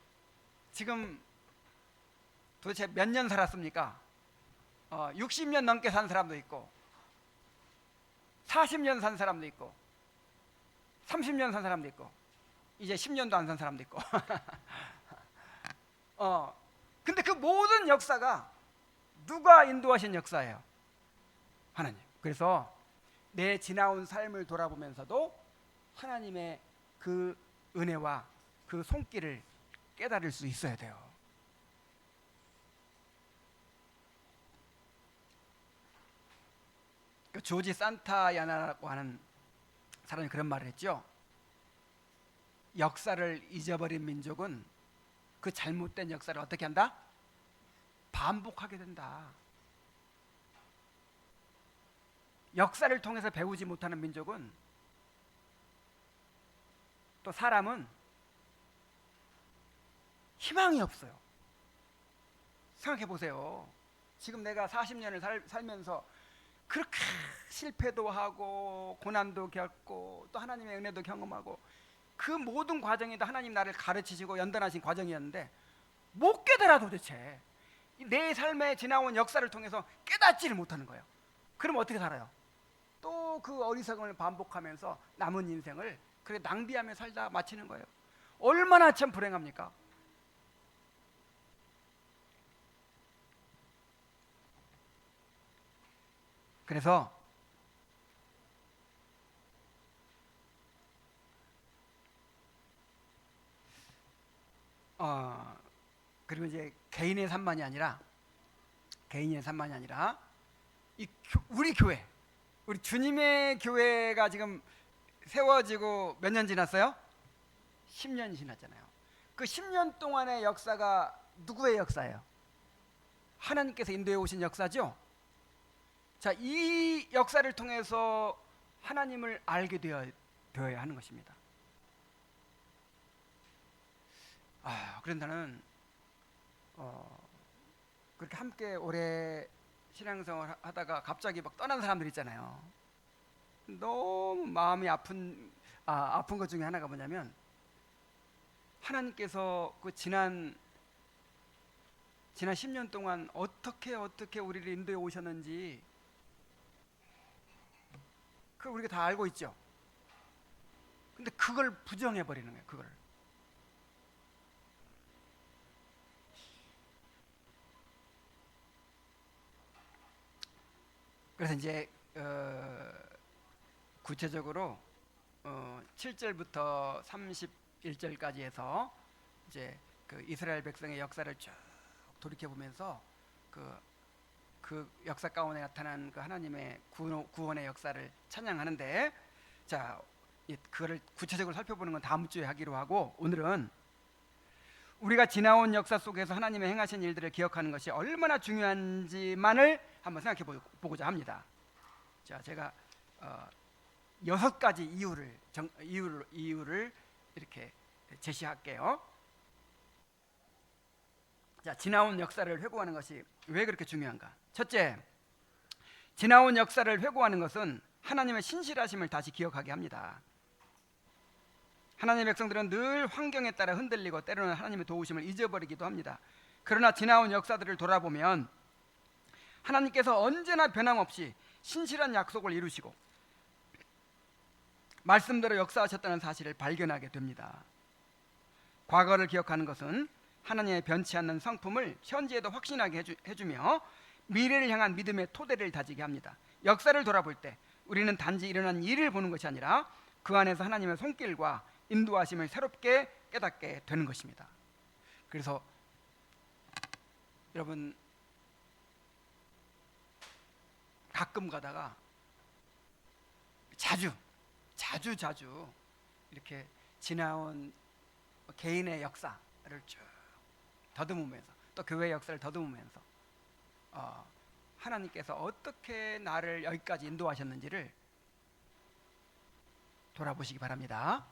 지금 도대체 몇 년 살았습니까? 60년 넘게 산 사람도 있고 40년 산 사람도 있고 30년 산 사람도 있고 이제 10년도 안 산 사람도 있고 근데 그 모든 역사가 누가 인도하신 역사예요? 하나님. 그래서 내 지나온 삶을 돌아보면서도 하나님의 그 은혜와 그 손길을 깨달을 수 있어야 돼요. 그 조지 산타야나라고 하는 사람이 그런 말을 했죠. 역사를 잊어버린 민족은 그 잘못된 역사를 어떻게 한다? 반복하게 된다. 역사를 통해서 배우지 못하는 민족은, 또 사람은 희망이 없어요. 생각해 보세요. 지금 내가 40년을 살면서 그렇게 실패도 하고 고난도 겪고 또 하나님의 은혜도 경험하고 그 모든 과정이 다 하나님 나를 가르치시고 연단하신 과정이었는데 못 깨달아. 도대체 내 삶에 지나온 역사를 통해서 깨닫지를 못하는 거예요. 그럼 어떻게 살아요? 또 그 어리석음을 반복하면서 남은 인생을 그렇게 낭비하며 살다 마치는 거예요. 얼마나 참 불행합니까? 그래서 그리고 이제 개인의 삶만이 아니라 우리 교회, 우리 주님의 교회가 지금 세워지고 몇 년 지났어요? 10년이 지났잖아요. 그 10년 동안의 역사가 누구의 역사예요? 하나님께서 인도해 오신 역사죠. 자, 이 역사를 통해서 하나님을 알게 되어야 하는 것입니다. 그런데 나는 그렇게 함께 오래 신앙생활 하다가 갑자기 막 떠난 사람들 있잖아요. 너무 마음이 아픈 것 중에 하나가 뭐냐면, 하나님께서 그 지난 10년 동안 어떻게 우리를 인도해 오셨는지 그걸 우리가 다 알고 있죠. 근데 그걸 부정해 버리는 거예요. 그걸. 그래서 이제 구체적으로 7절부터 31절까지 해서 이제 그 이스라엘 백성의 역사를 쭉 돌이켜 보면서 그 역사 가운데 나타난 그 하나님의 구원의 역사를 찬양하는데, 자, 그거를 구체적으로 살펴보는 건 다음 주에 하기로 하고, 오늘은 우리가 지나온 역사 속에서 하나님의 행하신 일들을 기억하는 것이 얼마나 중요한지만을 한번 생각해 보고자 합니다. 자, 제가 6가지 이유를 이렇게 제시할게요. 자, 지나온 역사를 회고하는 것이 왜 그렇게 중요한가? 첫째, 지나온 역사를 회고하는 것은 하나님의 신실하심을 다시 기억하게 합니다. 하나님의 백성들은 늘 환경에 따라 흔들리고 때로는 하나님의 도우심을 잊어버리기도 합니다. 그러나 지나온 역사들을 돌아보면 하나님께서 언제나 변함없이 신실한 약속을 이루시고 말씀대로 역사하셨다는 사실을 발견하게 됩니다. 과거를 기억하는 것은 하나님의 변치 않는 성품을 현재에도 확신하게 해주며 미래를 향한 믿음의 토대를 다지게 합니다. 역사를 돌아볼 때 우리는 단지 일어난 일을 보는 것이 아니라 그 안에서 하나님의 손길과 인도하심을 새롭게 깨닫게 되는 것입니다. 그래서 여러분, 가끔 가다가 자주 이렇게 지나온 개인의 역사를 쭉 더듬으면서 또 교회 역사를 더듬으면서 하나님께서 어떻게 나를 여기까지 인도하셨는지를 돌아보시기 바랍니다.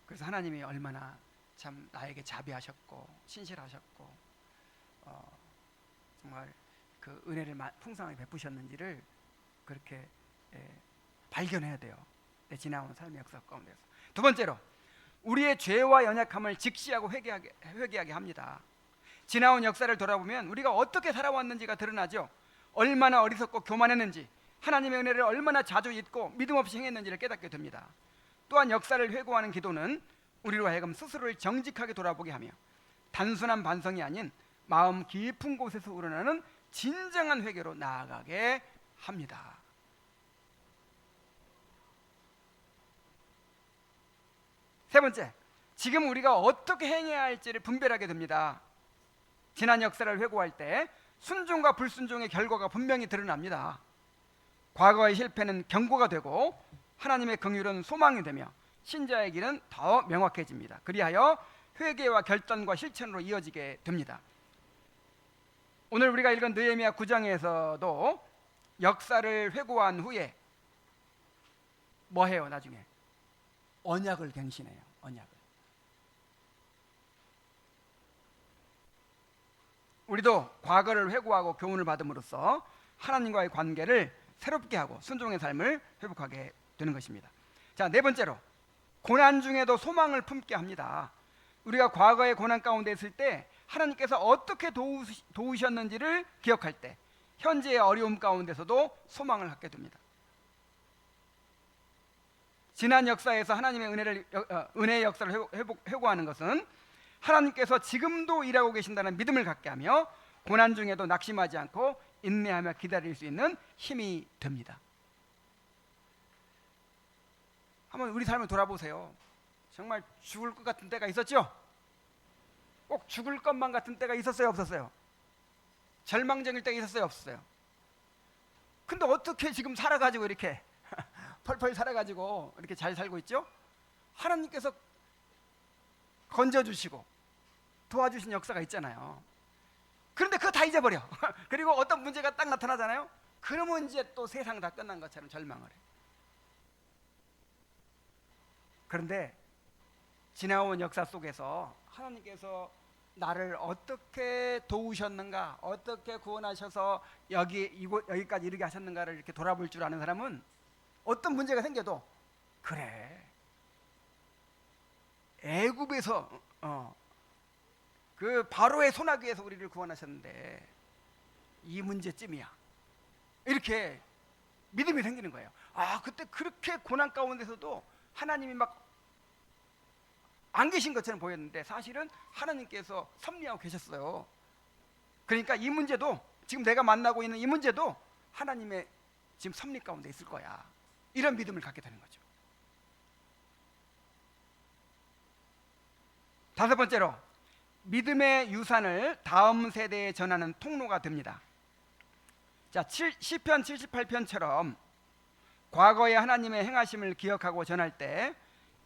그래서 하나님이 얼마나 참 나에게 자비하셨고 신실하셨고 정말 그 은혜를 풍성하게 베푸셨는지를 그렇게 발견해야 돼요. 내 지나온 삶의 역사 가운데서. 두 번째로, 우리의 죄와 연약함을 직시하고 회개하게 합니다. 지나온 역사를 돌아보면 우리가 어떻게 살아왔는지가 드러나죠. 얼마나 어리석고 교만했는지, 하나님의 은혜를 얼마나 자주 잊고 믿음 없이 행했는지를 깨닫게 됩니다. 또한 역사를 회고하는 기도는 우리로 하여금 스스로를 정직하게 돌아보게 하며 단순한 반성이 아닌 마음 깊은 곳에서 우러나는 진정한 회개로 나아가게 합니다. 세 번째, 지금 우리가 어떻게 행해야 할지를 분별하게 됩니다. 지난 역사를 회고할 때 순종과 불순종의 결과가 분명히 드러납니다. 과거의 실패는 경고가 되고 하나님의 긍휼은 소망이 되며 신자의 길은 더 명확해집니다. 그리하여 회개와 결단과 실천으로 이어지게 됩니다. 오늘 우리가 읽은 느헤미야 9장에서도 역사를 회고한 후에 뭐 해요? 나중에 언약을 갱신해요. 언약을. 우리도 과거를 회고하고 교훈을 받음으로써 하나님과의 관계를 새롭게 하고 순종의 삶을 회복하게 되는 것입니다. 자, 네 번째로, 고난 중에도 소망을 품게 합니다. 우리가 과거의 고난 가운데 있을 때 하나님께서 어떻게 도우셨는지를 기억할 때 현재의 어려움 가운데서도 소망을 갖게 됩니다. 지난 역사에서 하나님의 은혜의 역사를 회고하는 것은 하나님께서 지금도 일하고 계신다는 믿음을 갖게 하며 고난 중에도 낙심하지 않고 인내하며 기다릴 수 있는 힘이 됩니다. 한번 우리 삶을 돌아보세요. 정말 죽을 것 같은 때가 있었죠? 꼭 죽을 것만 같은 때가 있었어요, 없었어요? 절망적일 때가 있었어요, 없었어요? 근데 어떻게 지금 살아가지고 이렇게 펄펄 살아가지고 이렇게 잘 살고 있죠? 하나님께서 건져주시고 도와주신 역사가 있잖아요. 그런데 그거 다 잊어버려. 그리고 어떤 문제가 딱 나타나잖아요. 그러면 이제 또 세상 다 끝난 것처럼 절망을 해. 그런데 지나온 역사 속에서 하나님께서 나를 어떻게 도우셨는가, 어떻게 구원하셔서 여기까지 이르게 하셨는가를 이렇게 돌아볼 줄 아는 사람은 어떤 문제가 생겨도 그래, 애굽에서 그 바로의 소나기에서 우리를 구원하셨는데 이 문제쯤이야, 이렇게 믿음이 생기는 거예요. 아, 그때 그렇게 고난 가운데서도 하나님이 막 안 계신 것처럼 보였는데 사실은 하나님께서 섭리하고 계셨어요. 그러니까 이 문제도, 지금 내가 만나고 있는 이 문제도 하나님의 지금 섭리 가운데 있을 거야, 이런 믿음을 갖게 되는 거죠. 다섯 번째로, 믿음의 유산을 다음 세대에 전하는 통로가 됩니다. 자, 시편 78편처럼 과거의 하나님의 행하심을 기억하고 전할 때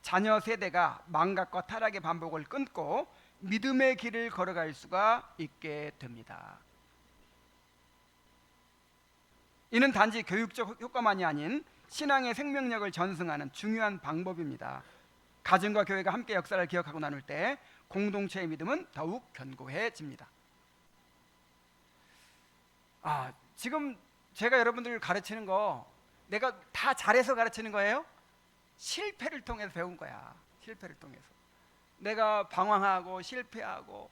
자녀 세대가 망각과 타락의 반복을 끊고 믿음의 길을 걸어갈 수가 있게 됩니다. 이는 단지 교육적 효과만이 아닌 신앙의 생명력을 전승하는 중요한 방법입니다. 가정과 교회가 함께 역사를 기억하고 나눌 때 공동체의 믿음은 더욱 견고해집니다. 지금 제가 여러분들을 가르치는 거 내가 다 잘해서 가르치는 거예요? 실패를 통해서 배운 거야. 실패를 통해서 내가 방황하고 실패하고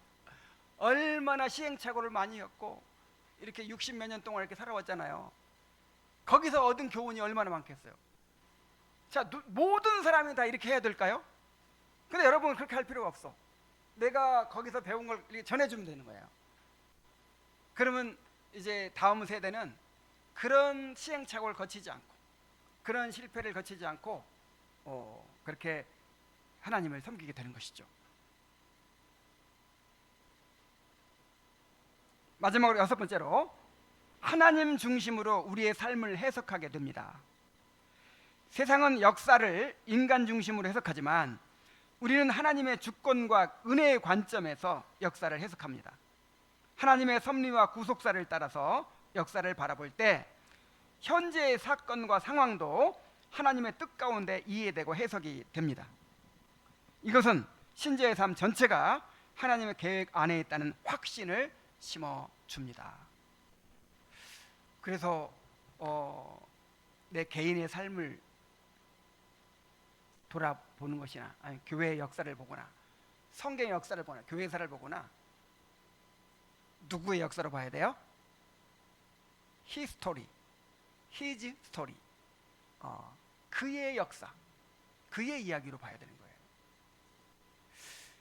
얼마나 시행착오를 많이 겪고 이렇게 60몇 년 동안 이렇게 살아왔잖아요. 거기서 얻은 교훈이 얼마나 많겠어요. 자, 모든 사람이 다 이렇게 해야 될까요? 근데 여러분은 그렇게 할 필요가 없어. 내가 거기서 배운 걸 이렇게 전해주면 되는 거예요. 그러면 이제 다음 세대는 그런 시행착오를 거치지 않고 그런 실패를 거치지 않고 그렇게 하나님을 섬기게 되는 것이죠. 마지막으로 여섯 번째로, 하나님 중심으로 우리의 삶을 해석하게 됩니다. 세상은 역사를 인간 중심으로 해석하지만 우리는 하나님의 주권과 은혜의 관점에서 역사를 해석합니다. 하나님의 섭리와 구속사를 따라서 역사를 바라볼 때 현재의 사건과 상황도 하나님의 뜻 가운데 이해되고 해석이 됩니다. 이것은 신자의 삶 전체가 하나님의 계획 안에 있다는 확신을 심어줍니다. 그래서 내 개인의 삶을 돌아보는 것이나 아니 교회의 역사를 보거나 성경의 역사를 보거나 교회사를 보거나 누구의 역사로 봐야 돼요? His story, His story. 그의 역사, 그의 이야기로 봐야 되는 거예요.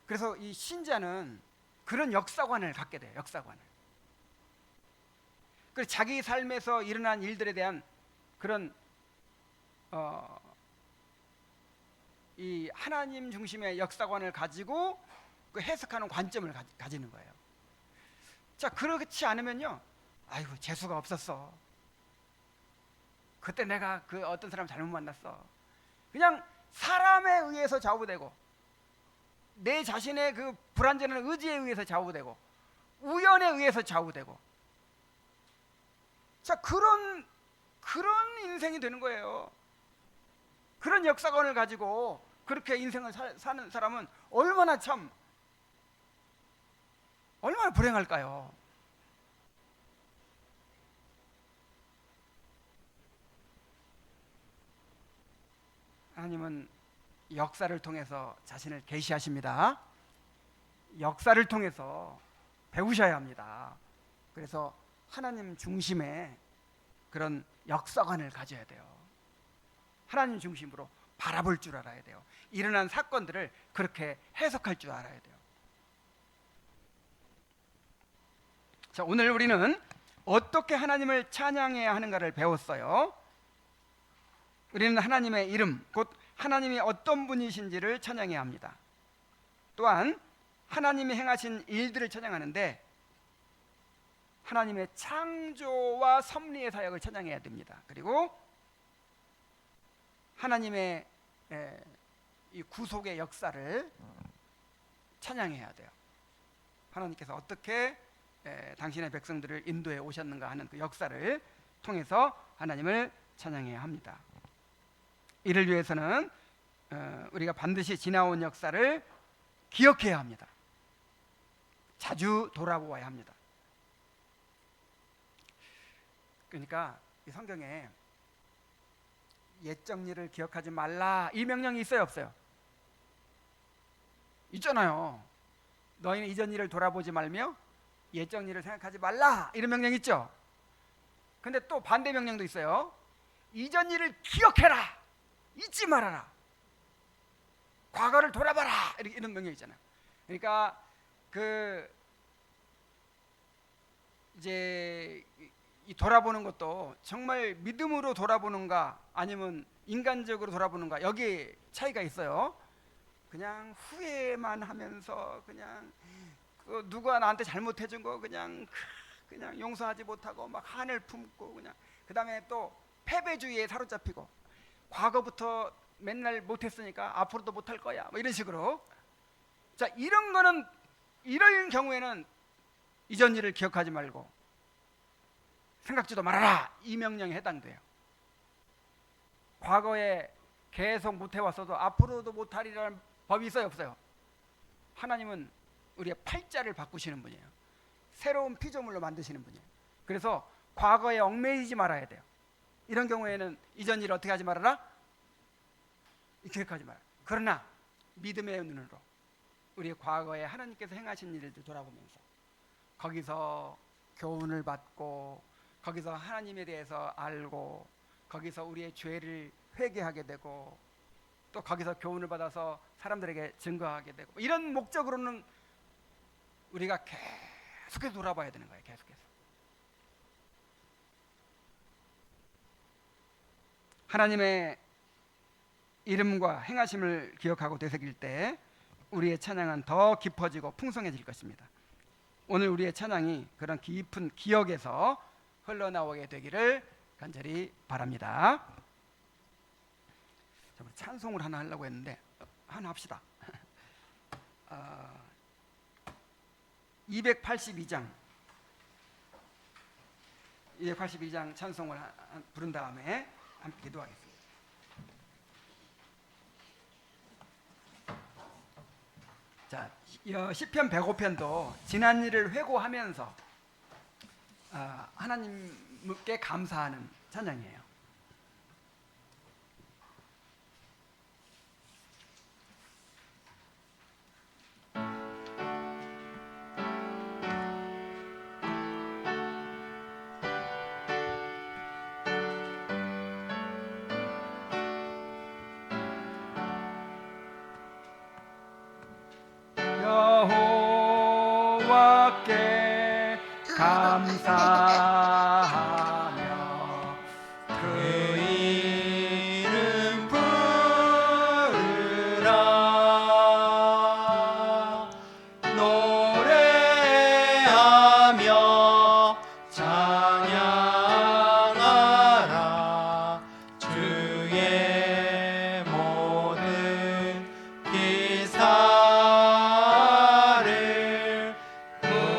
그래서 이 신자는 그런 역사관을 갖게 돼요. 역사관을. 그래서 자기 삶에서 일어난 일들에 대한 그런 이 하나님 중심의 역사관을 가지고 그 해석하는 관점을 가지는 거예요. 자, 그렇지 않으면요, 아이고 재수가 없었어. 그때 내가 그 어떤 사람 잘못 만났어. 그냥 사람에 의해서 좌우되고 내 자신의 그 불완전한 의지에 의해서 좌우되고 우연에 의해서 좌우되고, 자 그런 인생이 되는 거예요. 그런 역사관을 가지고 그렇게 인생을 사는 사람은 얼마나 불행할까요? 하나님은 역사를 통해서 자신을 계시하십니다. 역사를 통해서 배우셔야 합니다. 그래서 하나님 중심의 그런 역사관을 가져야 돼요. 하나님 중심으로 바라볼 줄 알아야 돼요. 일어난 사건들을 그렇게 해석할 줄 알아야 돼요. 자, 오늘 우리는 어떻게 하나님을 찬양해야 하는가를 배웠어요. 우리는 하나님의 이름, 곧 하나님이 어떤 분이신지를 찬양해야 합니다. 또한 하나님이 행하신 일들을 찬양하는데 하나님의 창조와 섭리의 사역을 찬양해야 됩니다. 그리고 하나님의 이 구속의 역사를 찬양해야 돼요. 하나님께서 어떻게 당신의 백성들을 인도해 오셨는가 하는 그 역사를 통해서 하나님을 찬양해야 합니다. 이를 위해서는 우리가 반드시 지나온 역사를 기억해야 합니다. 자주 돌아보아야 합니다. 그러니까 이 성경에 옛적 일을 기억하지 말라 이 명령이 있어요, 없어요? 있잖아요. 너희는 이전 일을 돌아보지 말며 옛적 일을 생각하지 말라 이런 명령 있죠. 근데 또 반대 명령도 있어요. 이전 일을 기억해라, 잊지 말아라, 과거를 돌아봐라 이런 명령 있잖아요. 그러니까 이제 이 돌아보는 것도 정말 믿음으로 돌아보는가 아니면 인간적으로 돌아보는가 여기에 차이가 있어요. 그냥 후회만 하면서 그냥 누가 나한테 잘못해준 거 그냥 용서하지 못하고 막 한을 품고 그냥 그다음에 또 패배주의에 사로잡히고 과거부터 맨날 못했으니까 앞으로도 못할 거야 뭐 이런 식으로. 자, 이런 경우에는 이전 일을 기억하지 말고 생각지도 말아라 이 명령에 해당돼요. 과거에 계속 못해왔어도 앞으로도 못하리라는 법이 있어요, 없어요? 하나님은 우리의 팔자를 바꾸시는 분이에요. 새로운 피조물로 만드시는 분이에요. 그래서 과거에 얽매이지 말아야 돼요. 이런 경우에는 이전 일을 어떻게 하지 말아라? 기억하지 말아라. 그러나 믿음의 눈으로 우리의 과거에 하나님께서 행하신 일들 돌아보면서 거기서 교훈을 받고 거기서 하나님에 대해서 알고 거기서 우리의 죄를 회개하게 되고 또 거기서 교훈을 받아서 사람들에게 증거하게 되고 이런 목적으로는 우리가 계속해서 돌아봐야 되는 거예요. 계속해서 하나님의 이름과 행하심을 기억하고 되새길 때 우리의 찬양은 더 깊어지고 풍성해질 것입니다. 오늘 우리의 찬양이 그런 깊은 기억에서 흘러나오게 되기를 간절히 바랍니다. 자, 우리 찬송을 하나 하려고 했는데 하나 합시다. 282장 찬송을 부른 다음에 함께 기도하겠습니다. 자, 시편 105편도 지난 일을 회고하면서 하나님께 감사하는 찬양이에요. 여호와께 감사하며 그 이름 부르라. 노래하며 찬양하라. 주의 모든 기사를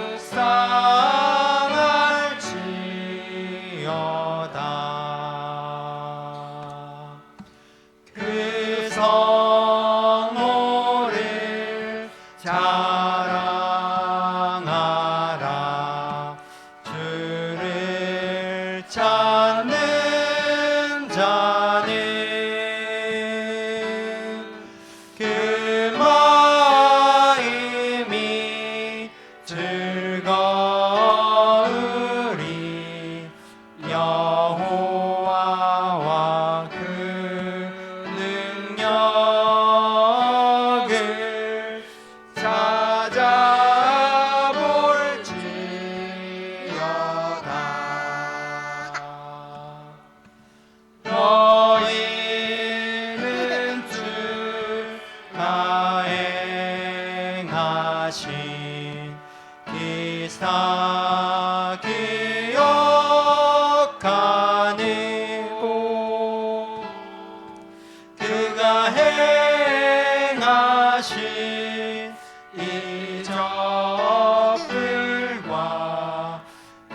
묵상할지어다. 그 성호를 자랑하라. 주를 찾는 자는 그 마음이 즐거우리. 여호와와 그 능력을 찾아볼지어다. 너희는 주가 행하신 기사 기억하느고. 그가 행하신 이적들과 그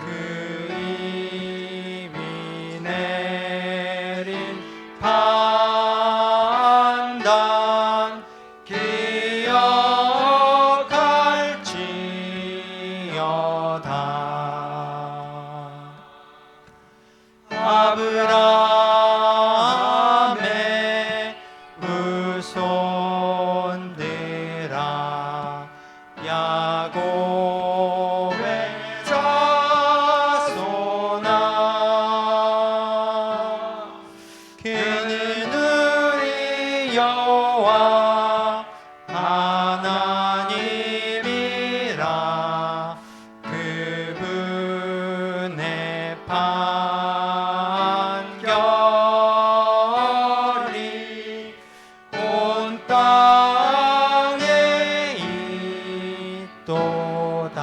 이미 내린 판단 기억할지어다. 아브라함의 후손들아, 야곱의 자손아, 그는 우리 여호와 하나님이라. 그분의 판결이 온 땅에 있도다.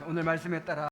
오늘 말씀에 따라